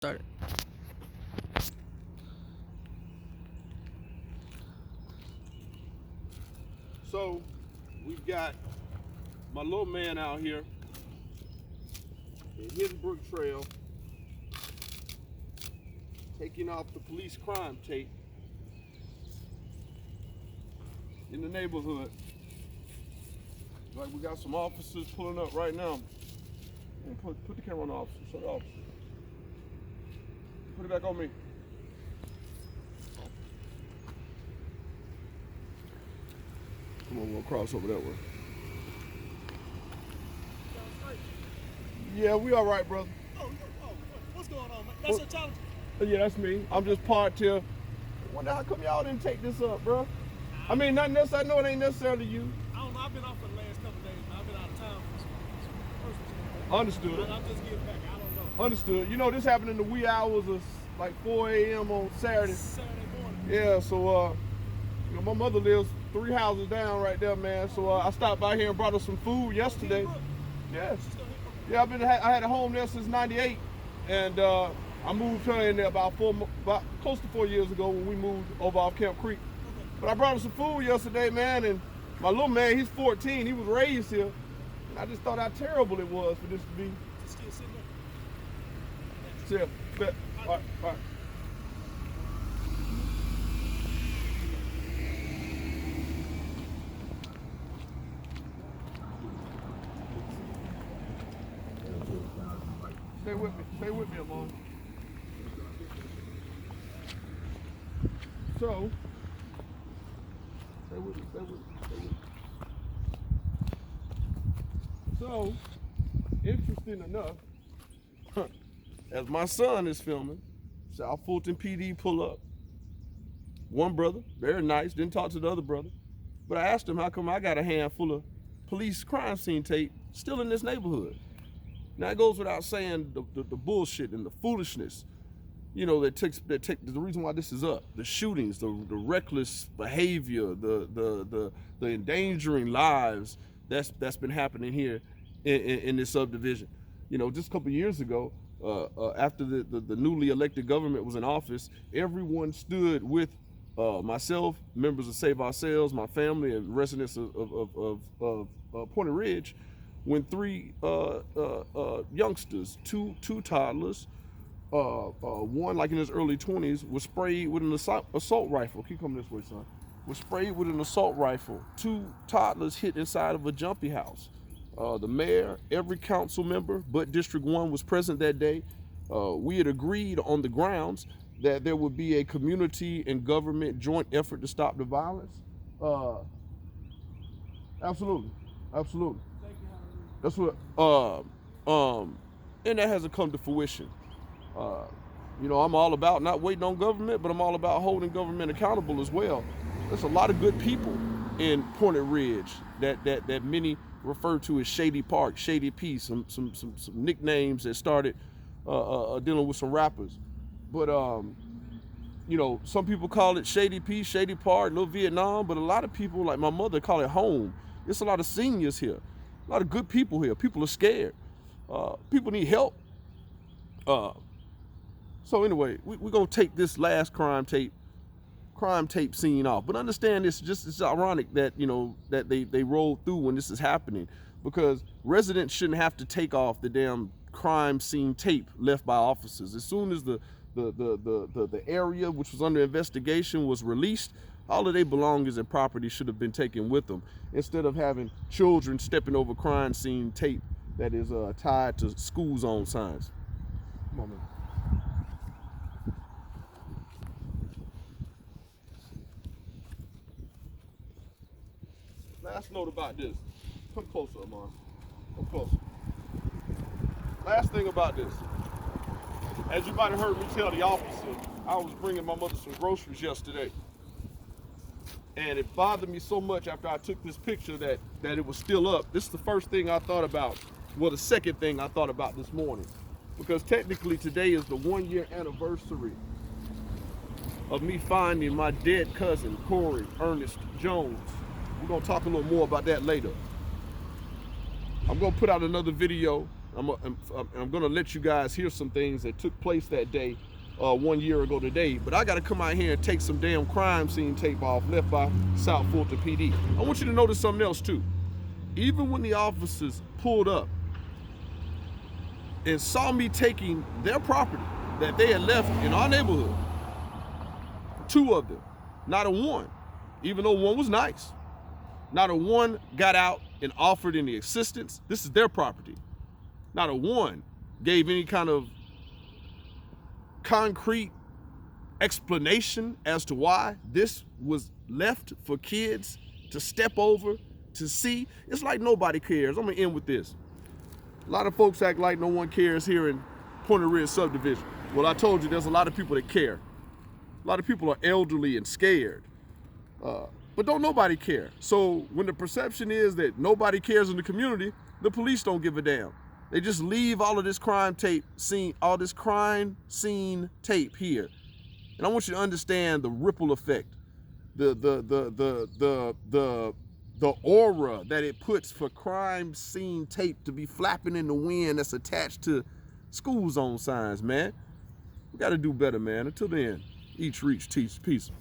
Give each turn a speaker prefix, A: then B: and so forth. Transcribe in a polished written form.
A: Started.
B: So we've got my little man out here in Hidden Brook Trail taking off the police crime tape in the neighborhood. Like we got some officers pulling up right now. And put the camera on the officer. Show the officer. Put it back on me. Come on, we'll cross over that way. Yeah, we all right, brother.
C: Oh, what's going on, man? That's your challenge?
B: Yeah, that's me. I'm just parked here. Wonder how come y'all didn't take this up, bro? I mean, not necessarily. I know it ain't necessarily you.
C: I don't know. I've been off for the last couple of days, man. I've been out of town for some personal stuff.
B: Understood.
C: I'm just getting back. I don't know.
B: Understood. You know, this happened in the wee hours of like 4 a.m. on Saturday.
C: Saturday morning.
B: Yeah, so you know, my mother lives 3 houses down right there, man. So I stopped by here and brought her some food yesterday. Yes. Yeah, I had a home there since '98, and I moved her in there about close to 4 years ago when we moved over off Camp Creek. But I brought her some food yesterday, man, and my little man, he's 14, he was raised here, and I just thought how terrible it was for this to be.
C: Just still sitting there.
B: Yeah, all right. Stay with me, Amon. So, stay with me. So, interesting enough, as my son is filming, South Fulton PD pull up. One brother, very nice, didn't talk to the other brother, but I asked him how come I got a handful of police crime scene tape still in this neighborhood. Now it goes without saying the bullshit and the foolishness, you know, that takes the reason why this is up. The shootings, the reckless behavior, the endangering lives that's been happening here in this subdivision. You know, just a couple of years ago, after the newly elected government was in office, everyone stood with myself, members of Save Ourselves, my family, and residents of Pointed Ridge, when 3 youngsters, two toddlers, one like in his early 20s, was sprayed with an assault rifle. Keep coming this way, son. Was sprayed with an assault rifle. 2 toddlers hit inside of a jumpy house. The mayor, every council member, but District 1 was present that day. We had agreed on the grounds that there would be a community and government joint effort to stop the violence. Absolutely. That's what, and that hasn't come to fruition. You know, I'm all about not waiting on government, but I'm all about holding government accountable as well. There's a lot of good people in Pointed Ridge that many refer to as Shady Park, Shady P, some nicknames that started dealing with some rappers. But, you know, some people call it Shady P, Shady Park, Little Vietnam, but a lot of people, like my mother, call it home. There's a lot of seniors here. A lot of good people here. People are scared. People need help. So anyway, we're gonna take this last crime tape scene off. But understand this, it's ironic that, you know, that they rolled through when this is happening, because residents shouldn't have to take off the damn crime scene tape left by officers. As soon as the area which was under investigation was released, all of their belongings and property should have been taken with them, instead of having children stepping over crime scene tape that is tied to school zone signs. Come on, man. Last note about this. Come closer, Amon. Come closer. Last thing about this. As you might have heard me tell the officer, I was bringing my mother some groceries yesterday. And it bothered me so much after I took this picture that it was still up. This is the first thing I thought about. Well, the second thing I thought about this morning. Because technically today is the 1-year anniversary of me finding my dead cousin, Corey Ernest Jones. We're gonna talk a little more about that later. I'm gonna put out another video I'm gonna let you guys hear some things that took place that day, 1 year ago today. But I gotta come out here and take some damn crime scene tape off left by South Fulton PD. I want you to notice something else too. Even when the officers pulled up and saw me taking their property that they had left in our neighborhood, 2 of them, not a one, even though one was nice, not a one got out and offered any assistance. This is their property. Not a one gave any kind of concrete explanation as to why this was left for kids to step over, to see. It's like nobody cares. I'm gonna end with this. A lot of folks act like no one cares here in Point of Red subdivision. Well, I told you there's a lot of people that care. A lot of people are elderly and scared, but don't nobody care. So when the perception is that nobody cares in the community, the police don't give a damn. They just leave all of this crime scene tape here. And I want you to understand the ripple effect, the aura that it puts for crime scene tape to be flapping in the wind that's attached to school zone signs, man. We got to do better, man. Until then, each reach, teach, peace.